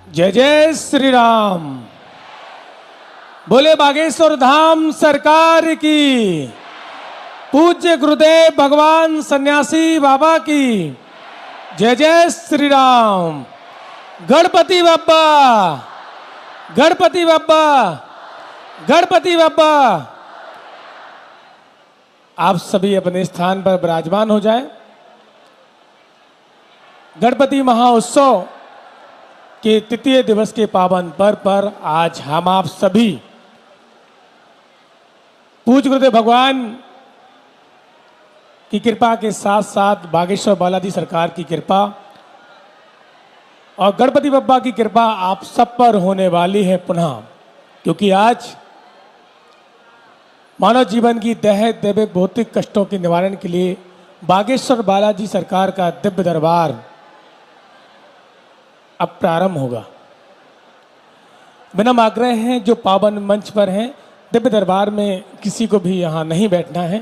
जय जय श्री राम। बोले बागेश्वर धाम सरकार की। पूज्य गुरुदेव भगवान सन्यासी बाबा की जय जय श्री राम। गणपति बाप्पा, गणपति बाप्पा, गणपति बाप्पा। आप सभी अपने स्थान पर विराजमान हो जाएं। गणपति महोत्सव के तृतीय दिवस के पावन पर्व पर आज हम आप सभी पूज्य गुरुदेव भगवान की कृपा के साथ साथ बागेश्वर बालाजी सरकार की कृपा और गणपति बप्पा की कृपा आप सब पर होने वाली है पुनः, क्योंकि आज मानव जीवन की दैहिक दैविक भौतिक कष्टों के निवारण के लिए बागेश्वर बालाजी सरकार का दिव्य दरबार अब प्रारंभ होगा। बिना आग्रह हैं जो पावन मंच पर हैं, दिव्य दरबार में किसी को भी यहाँ नहीं बैठना है।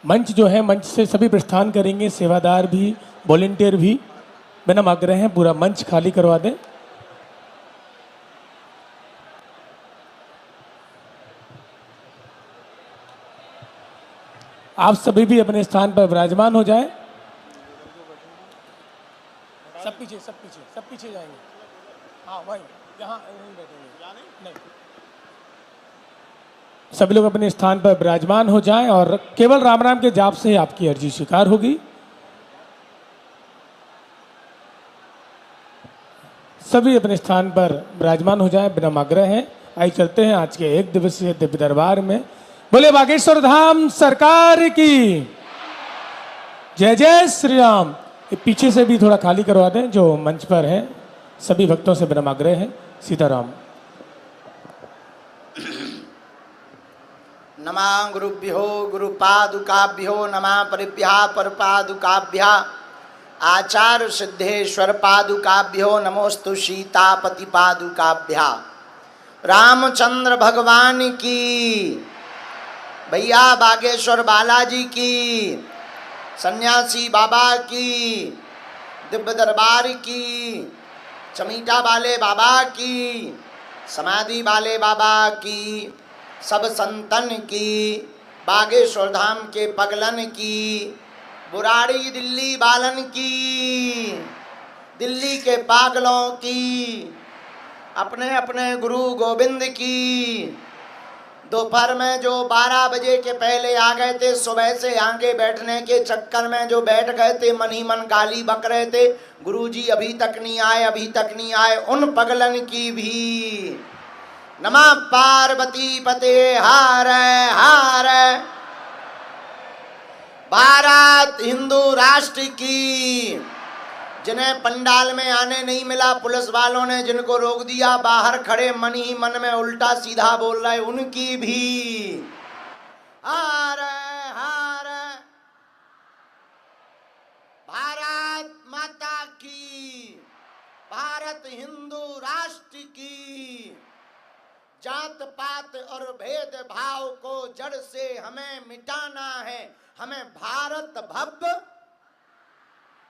मंच जो है, मंच से सभी प्रस्थान करेंगे, सेवादार भी, वॉलेंटियर भी। बिना आग्रह हैं पूरा मंच खाली करवा दें। आप सभी भी अपने स्थान पर विराजमान हो जाएं। सब पीछे, सब पीछे, सब पीछे जाएंगे। हाँ वहीं, यहाँ नहीं बैठेंगे। नहीं, सभी लोग अपने स्थान पर विराजमान हो जाएं और केवल राम राम के जाप से आपकी अर्जी स्वीकार होगी। सभी अपने स्थान पर विराजमान हो जाएं, बिना आग्रह है। आइए चलते हैं आज के एक दिवसीय दिव्य दरबार में। बोले बागेश्वर धाम सरकार की जय जय श्री राम। पीछे से भी थोड़ा खाली करवा दें जो मंच पर है। सभी भक्तों से विनम्र आग्रह है। सीताराम। नमः गुरुभ्यो गुरुपादुकाभ्यो नमः परिभ्यः परपादुकाभ्यः आचार्य सिद्धेश्वर पादुकाभ्यो नमोस्तु सीतापति पादुकाभ्यः। रामचंद्र भगवान की, भैया बागेश्वर बालाजी की, सन्यासी बाबा की, दिव्य दरबार की, चमीटा वाले बाबा की, समाधि वाले बाबा की, सब संतन की, बागेश्वर धाम के पगलन की, बुराड़ी दिल्ली बालन की, दिल्ली के पागलों की, अपने अपने गुरु गोविंद की। दोपहर में जो 12 बजे के पहले आ गए थे, सुबह से आगे बैठने के चक्कर में जो बैठ गए थे, मन ही मन गाली बक रहे थे, गुरुजी अभी तक नहीं आए, अभी तक नहीं आए, उन पगलन की भी नमः पार्वती पते हार हार। भारत हिंदू राष्ट्र की, जिन्हें पंडाल में आने नहीं मिला, पुलिस वालों ने जिनको रोक दिया, बाहर खड़े मन ही मन में उल्टा सीधा बोल रहे, उनकी भी हार हार। भारत माता की, भारत हिंदू राष्ट्र की। जात पात और भेद भाव को जड़ से हमें मिटाना है। हमें भारत भव्य,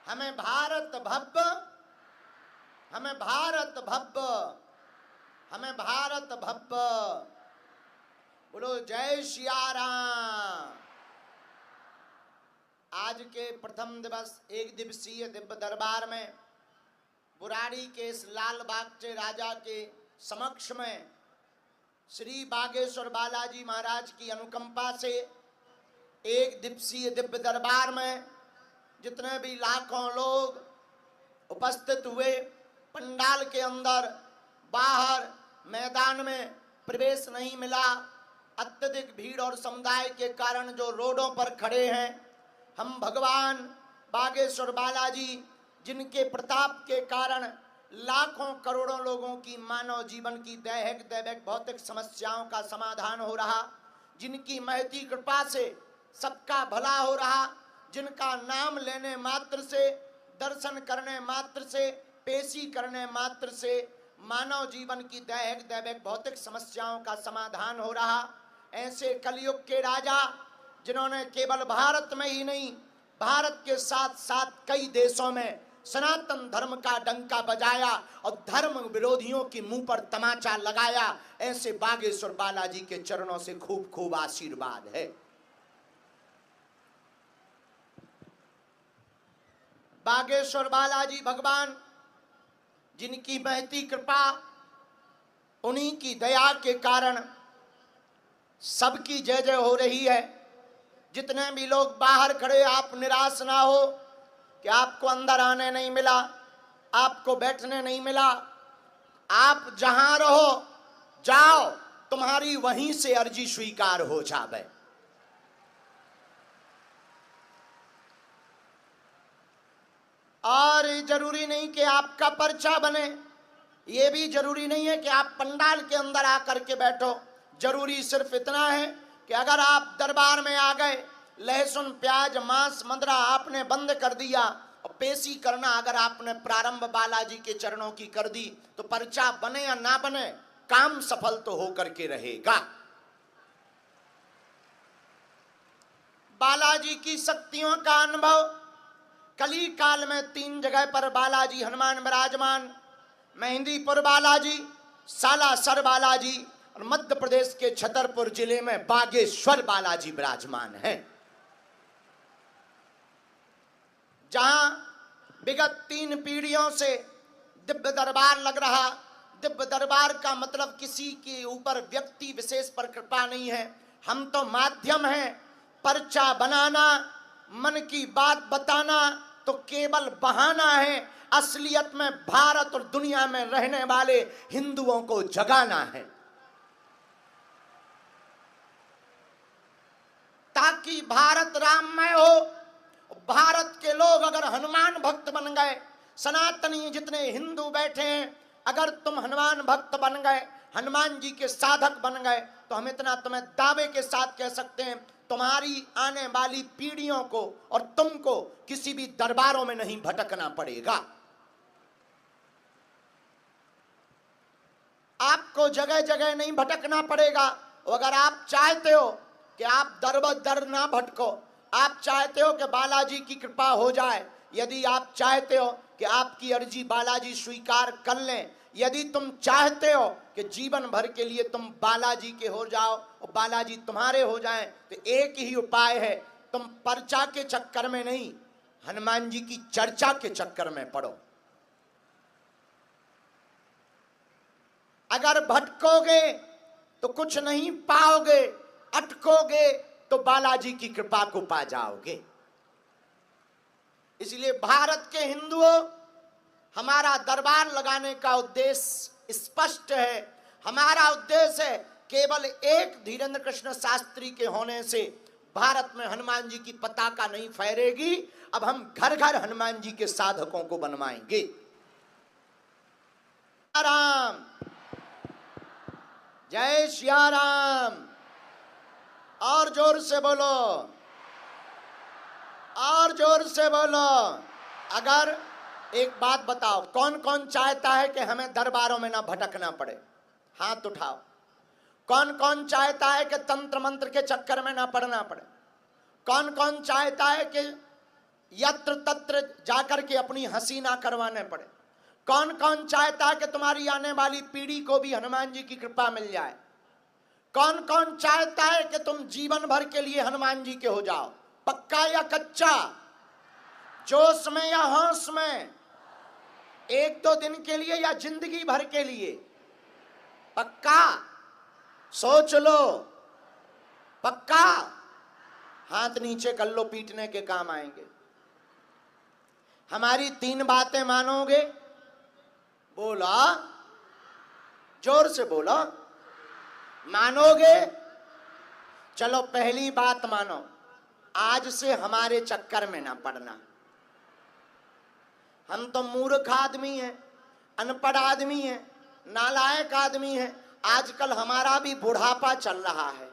हमें भारत भव्य, हमें भारत भव्य, हमें भारत भव्य। बोलो जय सिया राम। आज के प्रथम दिवस एक दिवसीय दिव्य दरबार में बुराड़ी के इस लाल बागचे राजा के समक्ष में श्री बागेश्वर बालाजी महाराज की अनुकंपा से एक दिवसीय दिव्य दरबार में जितने भी लाखों लोग उपस्थित हुए, पंडाल के अंदर बाहर मैदान में प्रवेश नहीं मिला। अत्यधिक भीड़ और समुदाय के कारण जो रोडों पर खड़े हैं, हम भगवान बागेश्वर बालाजी जिनके प्रताप के कारण लाखों करोड़ों लोगों की मानव जीवन की दैहिक दैविक भौतिक समस्याओं का समाधान हो रहा, जिनकी महती कृपा से सबका भला हो रहा, जिनका नाम लेने मात्र से, दर्शन करने मात्र से, पेशी करने मात्र से मानव जीवन की दैहिक दैविक भौतिक समस्याओं का समाधान हो रहा। ऐसे कलयुग के राजा जिन्होंने केवल भारत में ही नहीं, भारत के साथ साथ कई देशों में सनातन धर्म का डंका बजाया और धर्म विरोधियों की मुंह पर तमाचा लगाया। ऐसे बागेश्वर बालाजी के चरणों से खूब खूब आशीर्वाद है। बागेश्वर बालाजी भगवान जिनकी महती कृपा, उन्हीं की दया के कारण सबकी जय जय हो रही है। जितने भी लोग बाहर खड़े, आप निराश ना हो कि आपको अंदर आने नहीं मिला, आपको बैठने नहीं मिला। आप जहां रहो जाओ, तुम्हारी वहीं से अर्जी स्वीकार हो जावे। और जरूरी नहीं कि आपका पर्चा बने, ये भी जरूरी नहीं है कि आप पंडाल के अंदर आकर के बैठो। जरूरी सिर्फ इतना है कि अगर आप दरबार में आ गए, लहसुन प्याज मांस मदिरा आपने बंद कर दिया और पेशी करना अगर आपने प्रारंभ बालाजी के चरणों की कर दी, तो पर्चा बने या ना बने, काम सफल तो होकर के रहेगा। बालाजी की शक्तियों का अनुभव कली काल में 3 जगह पर बालाजी हनुमान विराजमान, मेहंदीपुर बालाजी, सालासर बालाजी और मध्य प्रदेश के छतरपुर जिले में बागेश्वर बालाजी विराजमान है। जहां विगत 3 पीढ़ियों से दिव्य दरबार लग रहा। दिव्य दरबार का मतलब किसी के ऊपर व्यक्ति विशेष पर कृपा नहीं है, हम तो माध्यम हैं। पर्चा बनाना, मन की बात बताना तो केवल बहाना है। असलियत में भारत और दुनिया में रहने वाले हिंदुओं को जगाना है, ताकि भारत राममय हो। भारत के लोग अगर हनुमान भक्त बन गए, सनातनी जितने हिंदू बैठे हैं, अगर तुम हनुमान भक्त बन गए, हनुमान जी के साधक बन गए, तो हम इतना तुम्हें दावे के साथ कह सकते हैं, तुम्हारी आने वाली पीढ़ियों को और तुमको किसी भी दरबारों में नहीं भटकना पड़ेगा। आपको जगह जगह नहीं भटकना पड़ेगा। अगर आप चाहते हो कि आप दर ब दर ना भटको, आप चाहते हो कि बालाजी की कृपा हो जाए, यदि आप चाहते हो कि आपकी अर्जी बालाजी स्वीकार कर लें, यदि तुम चाहते हो कि जीवन भर के लिए तुम बालाजी के हो जाओ और बालाजी तुम्हारे हो जाएं, तो एक ही उपाय है, तुम पर्चा के चक्कर में नहीं, हनुमान जी की चर्चा के चक्कर में पड़ो। अगर भटकोगे तो कुछ नहीं पाओगे, अटकोगे तो बालाजी की कृपा को पा जाओगे। इसलिए भारत के हिंदुओं, हमारा दरबार लगाने का उद्देश्य स्पष्ट है। हमारा उद्देश्य है केवल एक धीरेन्द्र कृष्ण शास्त्री के होने से भारत में हनुमान जी की पताका नहीं फहरेगी। अब हम घर घर हनुमान जी के साधकों को बनवाएंगे। राम, जय सिया राम। और जोर से बोलो, और जोर से बोलो। अगर एक बात बताओ, कौन कौन चाहता है कि हमें दरबारों में ना भटकना पड़े? हाथ उठाओ। कौन कौन चाहता है कि तंत्र मंत्र के चक्कर में ना पड़ना पड़े? कौन कौन चाहता है कि यत्र तत्र जाकर के अपनी हंसी ना करवाने पड़े? कौन कौन चाहता है कि तुम्हारी आने वाली पीढ़ी को भी हनुमान जी की कृपा मिल जाए? कौन कौन चाहता है कि तुम जीवन भर के लिए हनुमान जी के हो जाओ? पक्का या कच्चा? जोश में या होश में? 1-2 दिन के लिए या जिंदगी भर के लिए? पक्का? सोच लो। पक्का? हाथ नीचे कर लो, पीटने के काम आएंगे। हमारी 3 बातें मानोगे? बोला, जोर से बोलो। मानोगे? चलो पहली बात मानो, आज से हमारे चक्कर में ना पड़ना। हम तो मूर्ख आदमी हैं, अनपढ़ आदमी हैं, नालायक आदमी हैं। आजकल हमारा भी बुढ़ापा चल रहा है,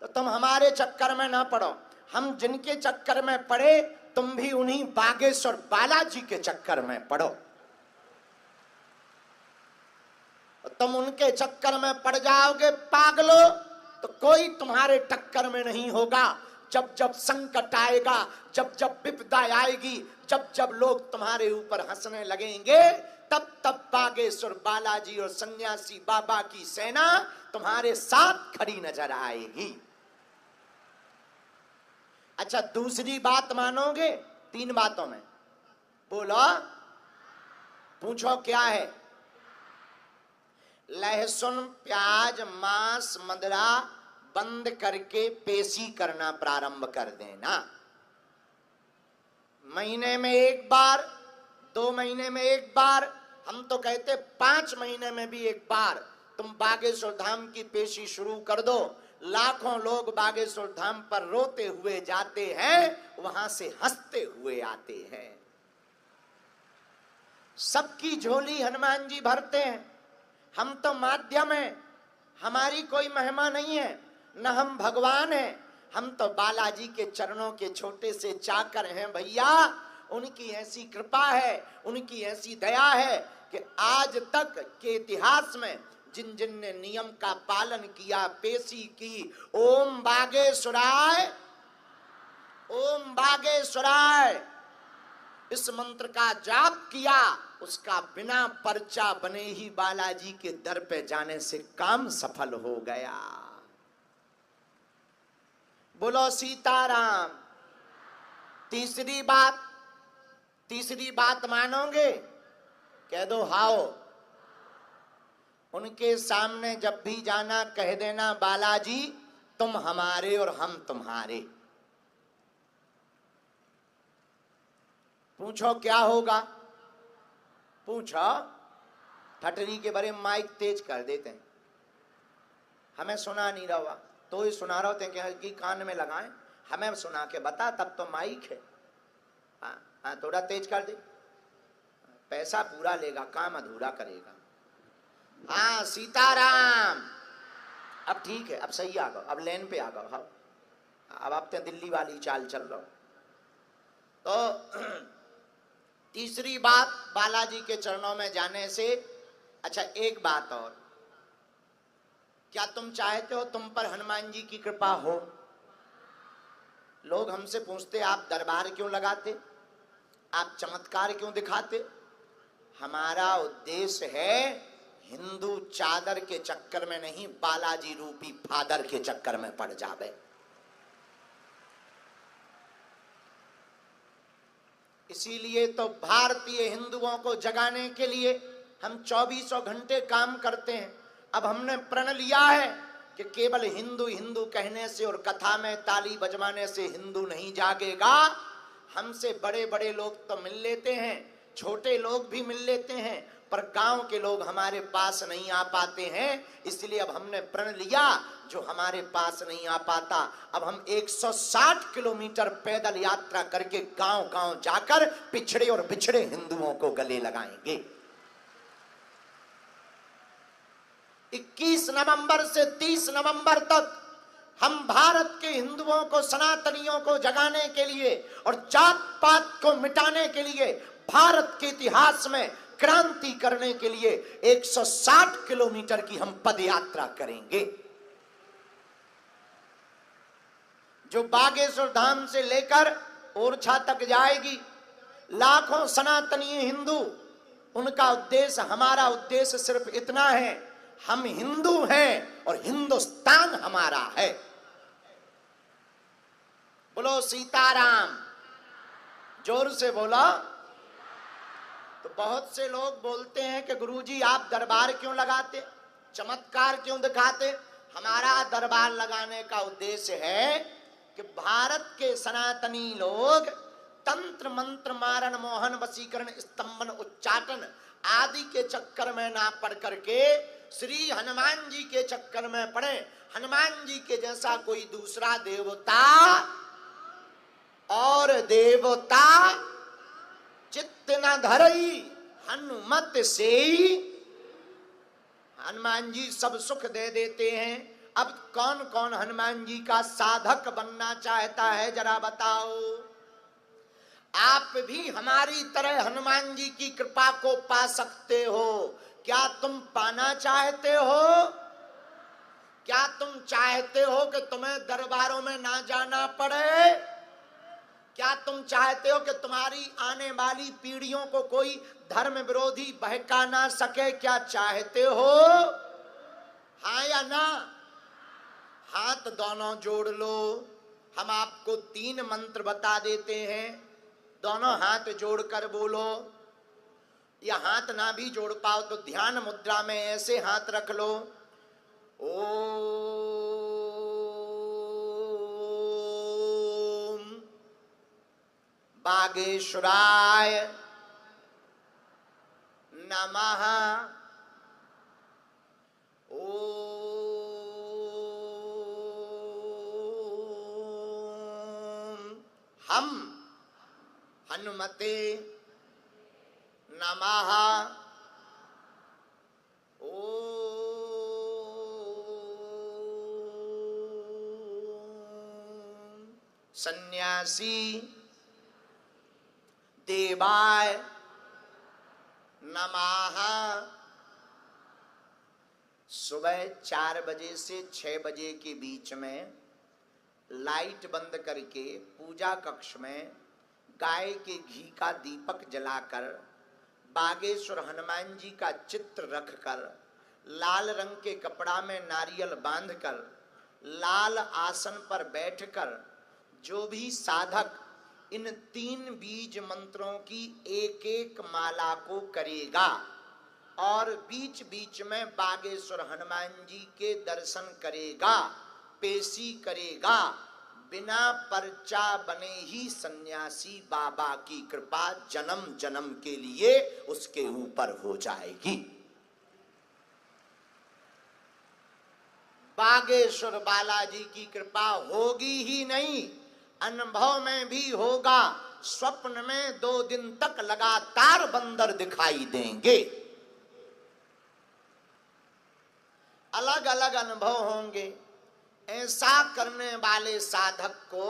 तो तुम हमारे चक्कर में ना पड़ो। हम जिनके चक्कर में पड़े, तुम भी उन्हीं बागेश्वर बालाजी के चक्कर में पड़ो। तुम उनके चक्कर में पड़ जाओगे पागलो, तो कोई तुम्हारे टक्कर में नहीं होगा। जब जब संकट आएगा, जब जब विपदा आएगी, जब जब लोग तुम्हारे ऊपर हंसने लगेंगे, तब तब बागेश्वर बालाजी और सन्यासी बाबा की सेना तुम्हारे साथ खड़ी नजर आएगी। अच्छा, दूसरी बात मानोगे? 3 बातों में बोलो, पूछो क्या है? लहसुन, प्याज, मांस, मदिरा बंद करके पेशी करना प्रारंभ कर देना। महीने में 1 बार, 2 महीने में 1 बार, हम तो कहते 5 महीने में भी 1 बार तुम बागेश्वर धाम की पेशी शुरू कर दो। लाखों लोग बागेश्वर धाम पर रोते हुए जाते हैं, वहां से हंसते हुए आते हैं। सबकी झोली हनुमान जी भरते हैं। हम तो माध्यम हैं, हमारी कोई महिमा नहीं है, न हम भगवान हैं, हम तो बालाजी के चरणों के छोटे से चाकर हैं भैया। उनकी ऐसी कृपा है, उनकी ऐसी दया है कि आज तक के इतिहास में जिन जिन ने नियम का पालन किया, पेशी की, ओम बागेश्वराय, ओम बागेश्वराय इस मंत्र का जाप किया, उसका बिना पर्चा बने ही बालाजी के दर पे जाने से काम सफल हो गया। बोलो सीताराम। तीसरी बात मानोगे? कह दो हाओ। उनके सामने जब भी जाना कह देना, बालाजी तुम हमारे और हम तुम्हारे। पूछो क्या होगा? पूछो। ठटरी के बारे में माइक तेज कर देते हैं, हमें सुना नहीं रहा, तो ही सुना रहे होते हैं कि कान में लगाएं, हमें सुना के बता, तब तो माइक है। हाँ, थोड़ा तेज कर दे, पैसा पूरा लेगा, काम अधूरा करेगा। हाँ सीताराम। अब ठीक है, अब सही आ गए, अब लेन पे आ गए। हाँ, अब आप तो दिल्ली वाली चाल चल रहा हो। तो तीसरी बात बालाजी के चरणों में जाने से। अच्छा, एक बात और, क्या तुम चाहते हो तुम पर हनुमान जी की कृपा हो? लोग हमसे पूछते आप दरबार क्यों लगाते, आप चमत्कार क्यों दिखाते? हमारा उद्देश्य है हिंदू चादर के चक्कर में नहीं, बालाजी रूपी फादर के चक्कर में पड़ जावे। इसीलिए तो भारतीय हिंदुओं को जगाने के लिए हम 24 घंटे काम करते हैं। अब हमने प्रण लिया है कि केवल हिंदू हिंदू कहने से और कथा में ताली बजवाने से हिंदू नहीं जागेगा। हमसे बड़े बड़े लोग तो मिल लेते हैं, छोटे लोग भी मिल लेते हैं, पर गांव के लोग हमारे पास नहीं आ पाते हैं। इसलिए अब हमने प्रण लिया, जो हमारे पास नहीं आ पाता, अब हम 160 किलोमीटर पैदल यात्रा करके गांव गांव जाकर पिछड़े और बिछड़े हिंदुओं को गले लगाएंगे। 21 नवंबर से 30 नवंबर तक हम भारत के हिंदुओं को, सनातनियों को जगाने के लिए और जात पात को मिटाने के लिए, भारत के इतिहास में क्रांति करने के लिए 160 किलोमीटर की हम पद यात्रा करेंगे, जो बागेश्वर धाम से लेकर ओरछा तक जाएगी। लाखों सनातनी हिंदू, उनका उद्देश्य, हमारा उद्देश्य सिर्फ इतना है, हम हिंदू हैं और हिंदुस्तान हमारा है। बोलो सीताराम, जोर से बोलो। तो बहुत से लोग बोलते हैं कि गुरुजी आप दरबार क्यों लगाते, चमत्कार क्यों दिखाते? हमारा दरबार लगाने का उद्देश्य है कि भारत के सनातनी लोग तंत्र मंत्र, मारण मोहन, वशीकरण, स्तंभन, उच्चाटन आदि के चक्कर में ना पड़ करके श्री हनुमान जी के चक्कर में पड़े। हनुमान जी के जैसा कोई दूसरा देवता और देवता चित्त न धरई हनुमत से। हनुमान जी सब सुख दे देते हैं। अब कौन कौन हनुमान जी का साधक बनना चाहता है, जरा बताओ। आप भी हमारी तरह हनुमान जी की कृपा को पा सकते हो। क्या तुम पाना चाहते हो? क्या तुम चाहते हो कि तुम्हें दरबारों में ना जाना पड़े? क्या तुम चाहते हो कि तुम्हारी आने वाली पीढ़ियों को कोई धर्म विरोधी बहका ना सके? क्या चाहते हो? हाँ या ना? हाथ दोनों जोड़ लो। हम आपको 3 मंत्र बता देते हैं, दोनों हाथ जोड़कर बोलो। या हाथ ना भी जोड़ पाओ तो ध्यान मुद्रा में ऐसे हाथ रख लो। ओम बागेश्वराय नमः। ओम हम हनुमते नमः। ओम सन्यासी देवाय नमः। सुबह 4 बजे से 6 बजे के बीच में लाइट बंद करके पूजा कक्ष में गाय के घी का दीपक जलाकर बागेश्वर हनुमान जी का चित्र रखकर लाल रंग के कपड़ा में नारियल बांधकर लाल आसन पर बैठकर जो भी साधक इन 3 बीज मंत्रों की एक एक माला को करेगा और बीच बीच में बागेश्वर हनुमान जी के दर्शन करेगा, पेशी करेगा, बिना पर्चा बने ही सन्यासी बाबा की कृपा जन्म जन्म के लिए उसके ऊपर हो जाएगी। बागेश्वर बालाजी की कृपा होगी ही नहीं, अनुभव में भी होगा। स्वप्न में 2 दिन तक लगातार बंदर दिखाई देंगे। अलग अलग अनुभव होंगे। ऐसा करने वाले साधक को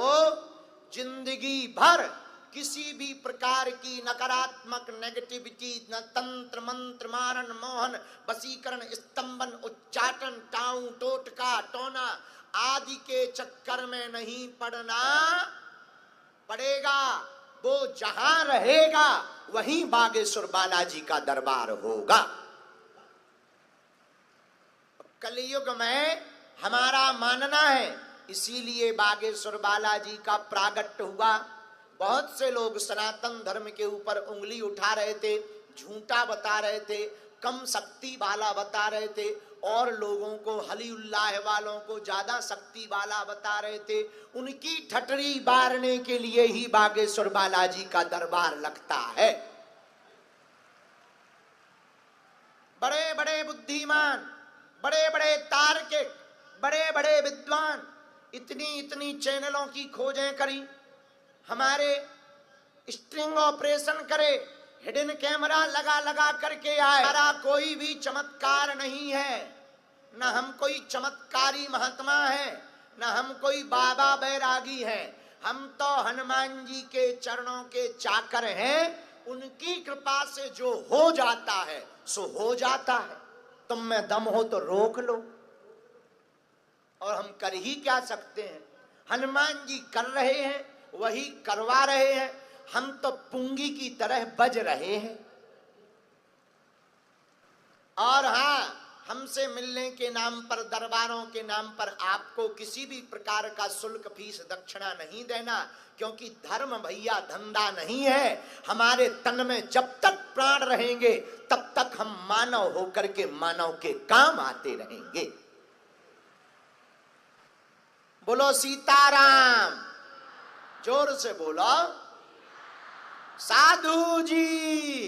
जिंदगी भर किसी भी प्रकार की नकारात्मक नेगेटिविटी, न तंत्र मंत्र मारण मोहन वशीकरण स्तंभन उच्चाटन टाऊ टोटका टोना आदि के चक्कर में नहीं पड़ना पड़ेगा। वो जहां रहेगा वहीं बागेश्वर बालाजी का दरबार होगा। कलयुग में हमारा मानना है, इसीलिए बागेश्वर बालाजी का प्रागट्य हुआ। बहुत से लोग सनातन धर्म के ऊपर उंगली उठा रहे थे, झूठा बता रहे थे, कम शक्ति वाला बता रहे थे, और लोगों को हलीउल्लाह वालों को ज्यादा शक्ति वाला बता रहे थे। उनकी ठटरी बारने के लिए ही बागेश्वर बालाजी का दरबार लगता है। बड़े बड़े बुद्धिमान, बड़े बड़े तार्किक, बड़े बड़े विद्वान इतनी इतनी चैनलों की खोजें करी, हमारे स्ट्रिंग ऑपरेशन करे, हिडन कैमरा लगा लगा करके आए। हमारा कोई भी चमत्कार नहीं है, न हम कोई चमत्कारी महात्मा है, न हम कोई बाबा बैरागी है। हम तो हनुमान जी के चरणों के चाकर हैं। उनकी कृपा से जो हो जाता है सो हो जाता है। तुम में दम हो तो रोक लो, और हम कर ही क्या सकते हैं। हनुमान जी कर रहे हैं, वही करवा रहे हैं। हम तो पुंगी की तरह बज रहे हैं। और हाँ, हमसे मिलने के नाम पर, दरबारों के नाम पर आपको किसी भी प्रकार का शुल्क फीस दक्षिणा नहीं देना, क्योंकि धर्म भैया धंधा नहीं है। हमारे तन में जब तक प्राण रहेंगे तब तक हम मानव होकर के मानव के काम आते रहेंगे। बोलो सीताराम, जोर से बोलो। साधु जी,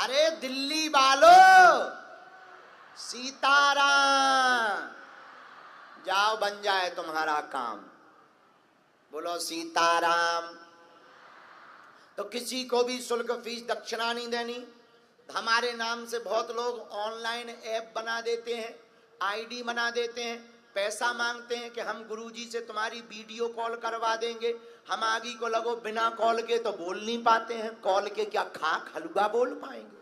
अरे दिल्ली वालों, सीताराम। जाओ बन जाए तुम्हारा काम। बोलो सीताराम। तो किसी को भी शुल्क फीस दक्षिणा नहीं देनी। हमारे नाम से बहुत लोग ऑनलाइन ऐप बना देते हैं, आईडी बना देते हैं, पैसा मांगते हैं कि हम गुरुजी से तुम्हारी वीडियो कॉल करवा देंगे। हम आगे को लगो बिना कॉल के तो बोल नहीं पाते हैं, कॉल के क्या खाक हलवा बोल पाएंगे।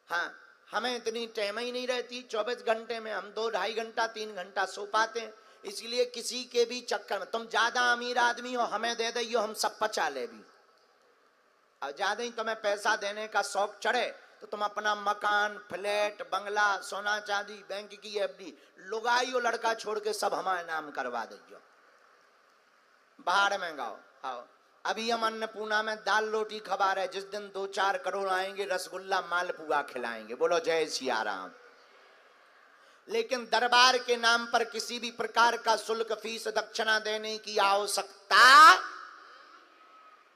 हाँ, हमें इतनी टाइम ही नहीं रहती, 24 घंटे में हम 2-2.5 घंटा 3 घंटा सो पाते हैं। इसलिए किसी के भी चक्कर में, तुम ज्यादा अमीर आदमी हो हमें दे दियो, हम सब पचा ले भी। और ज्यादा ही तुम्हें पैसा देने का शौक चढ़े तो तुम अपना मकान, फ्लैट, बंगला, सोना चांदी, बैंक की एफडी, लुगाई और लड़का छोड़ के सब हमारे नाम करवा दियो, बाहर में गाओ। आओ, अभी हम अन्नपूर्णा में दाल रोटी खबा रहे, जिस दिन 2-4 करोड़ आएंगे रसगुल्ला मालपुआ खिलाएंगे। बोलो जय सिया राम। लेकिन दरबार के नाम पर किसी भी प्रकार का शुल्क, फीस, दक्षिणा देने की आवश्यकता।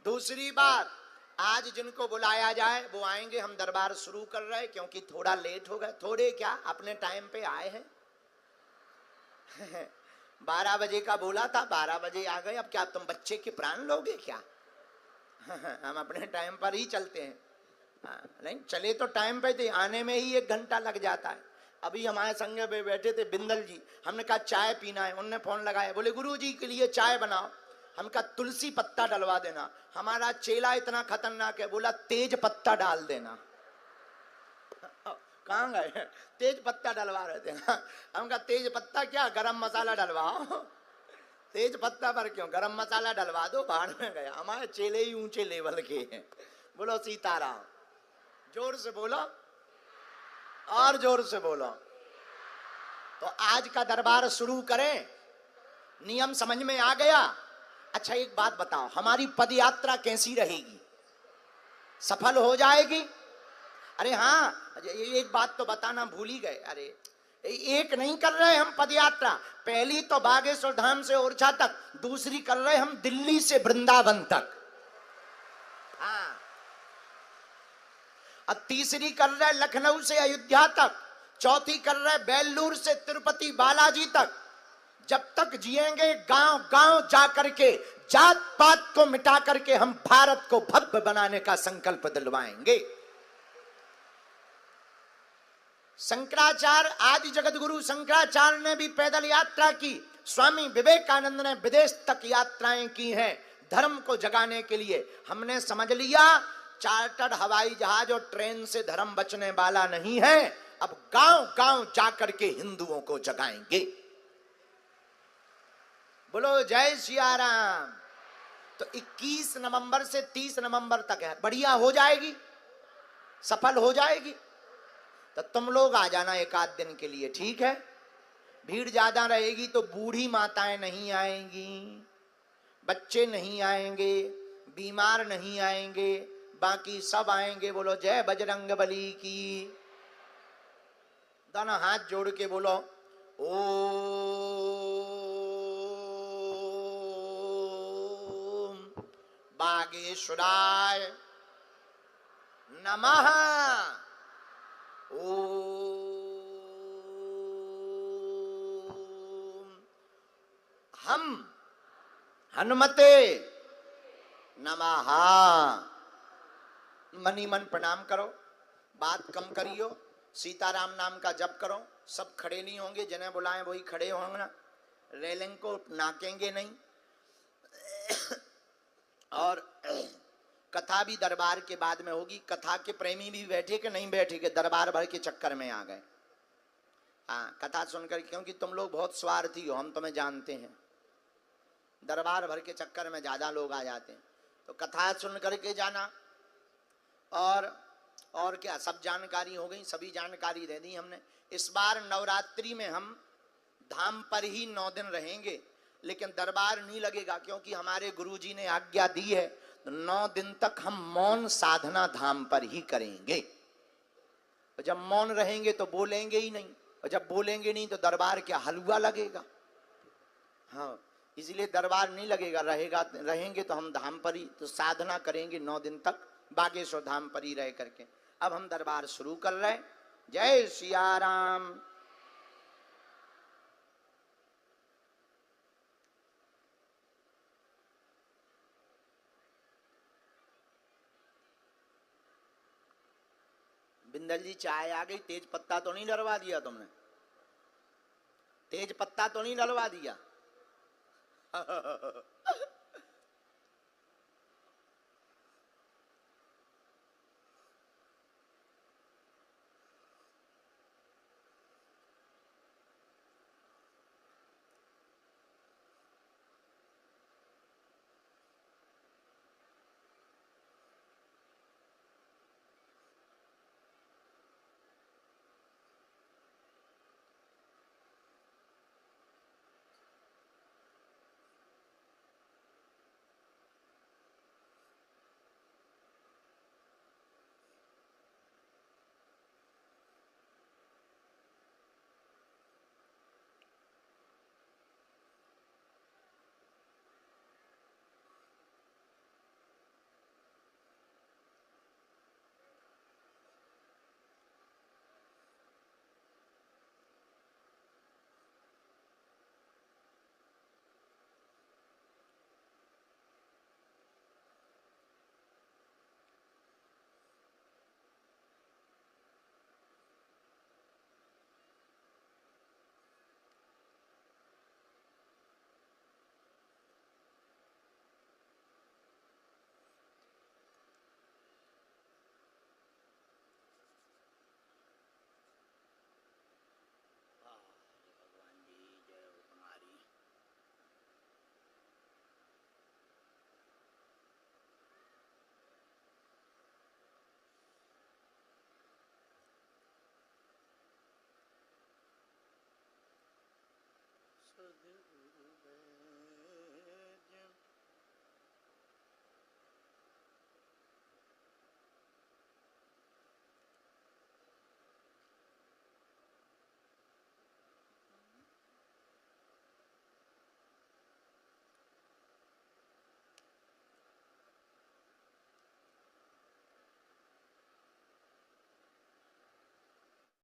दूसरी बात, आज जिनको बुलाया जाए वो आएंगे, हम दरबार शुरू कर रहे हैं क्योंकि थोड़ा लेट हो गए। थोड़े क्या, अपने टाइम पे आए हैं। 12 बजे का बोला था, 12 बजे आ गए। अब क्या तुम बच्चे के प्राण लोगे क्या? हम अपने टाइम पर ही चलते हैं। नहीं चले तो टाइम पे थे, आने में ही 1 घंटा लग जाता है। अभी हमारे संग में बैठे थे बिंदल जी, हमने कहा चाय पीना है, उनने फोन लगाया, बोले गुरु जी के लिए चाय बनाओ। हम कहा तुलसी पत्ता डलवा देना। हमारा चेला इतना खतरनाक है, बोला तेज पत्ता डाल देना। कहाँ गए? तेज पत्ता डलवा रहे थे। हम कहा तेज पत्ता क्या, गरम मसाला डलवाओ। तेज पत्ता पर क्यों, गरम मसाला डलवा दो। बाहर में गया। हमारे चेले ही ऊंचे लेवल के हैं। बोलो सीताराम। जोर से बोलो और जोर से बोलो। तो आज का दरबार शुरू करें। नियम समझ में आ गया? अच्छा एक बात बताओ, हमारी पद यात्रा कैसी रहेगी? सफल हो जाएगी? अरे हाँ, एक बात तो बताना भूल ही गए। अरे एक नहीं कर रहे हम पद यात्रा। पहली तो बागेश्वर धाम से ओरछा तक, दूसरी कर रहे हम दिल्ली से वृंदावन तक। हाँ, अब तीसरी कर रहे लखनऊ से अयोध्या तक, चौथी कर रहे बेलूर से तिरुपति बालाजी तक। जब तक जिएंगे गांव गांव जा करके, जात पात को मिटा करके हम भारत को भव्य बनाने का संकल्प दिलवाएंगे। शंकराचार्य, आदि जगत गुरु शंकराचार्य ने भी पैदल यात्रा की। स्वामी विवेकानंद ने विदेश तक यात्राएं की हैं धर्म को जगाने के लिए। हमने समझ लिया चार्टर्ड हवाई जहाज और ट्रेन से धर्म बचने वाला नहीं है। अब गांव गांव जाकर के हिंदुओं को जगाएंगे। बोलो जय सिया राम। तो 21 नवंबर से 30 नवंबर तक है, बढ़िया हो जाएगी, सफल हो जाएगी। तो तुम लोग आ जाना 1 आध दिन के लिए, ठीक है? भीड़ ज्यादा रहेगी तो बूढ़ी माताएं नहीं आएंगी, बच्चे नहीं आएंगे, बीमार नहीं आएंगे, बाकी सब आएंगे। बोलो जय बजरंगबली की। दोनों हाथ जोड़ के बोलो ओम बागेश्वराय नमः। ओम हम हनुमते नमः। मनी मन प्रणाम करो, बात कम करियो, सीताराम नाम का जप करो। सब खड़े नहीं होंगे, जिन्हें बुलाएं वही खड़े होंगे ना, रेलिंग को नाकेंगे नहीं। और कथा भी दरबार के बाद में होगी। कथा के प्रेमी भी बैठे कि नहीं बैठे कि दरबार भर के चक्कर में आ गए? हाँ, कथा सुनकर, क्योंकि तुम लोग बहुत स्वार्थी हो, हम तुम्हें जानते हैं। दरबार भर के चक्कर में ज्यादा लोग आ जाते हैं। तो कथा सुन करके जाना। और क्या, सब जानकारी हो गई, सभी जानकारी दे दी हमने। इस बार नवरात्रि में हम धाम पर ही 9 दिन रहेंगे, लेकिन दरबार नहीं लगेगा, क्योंकि हमारे गुरुजी ने आज्ञा दी है। तो 9 दिन तक हम मौन साधना धाम पर ही करेंगे। और जब मौन रहेंगे तो बोलेंगे ही नहीं, और जब बोलेंगे नहीं तो दरबार क्या हलवा लगेगा? हाँ, इसलिए दरबार नहीं लगेगा। रहेंगे तो हम धाम पर ही तो साधना करेंगे 9 दिन तक, बागेश्वर धाम पर ही रह करके। अब हम दरबार शुरू कर रहे हैं। जय सिया राम। बिंदल जी चाय आ गई। तेज पत्ता तो नहीं डलवा दिया तुमने? तेज पत्ता तो नहीं डलवा दिया? उस दिन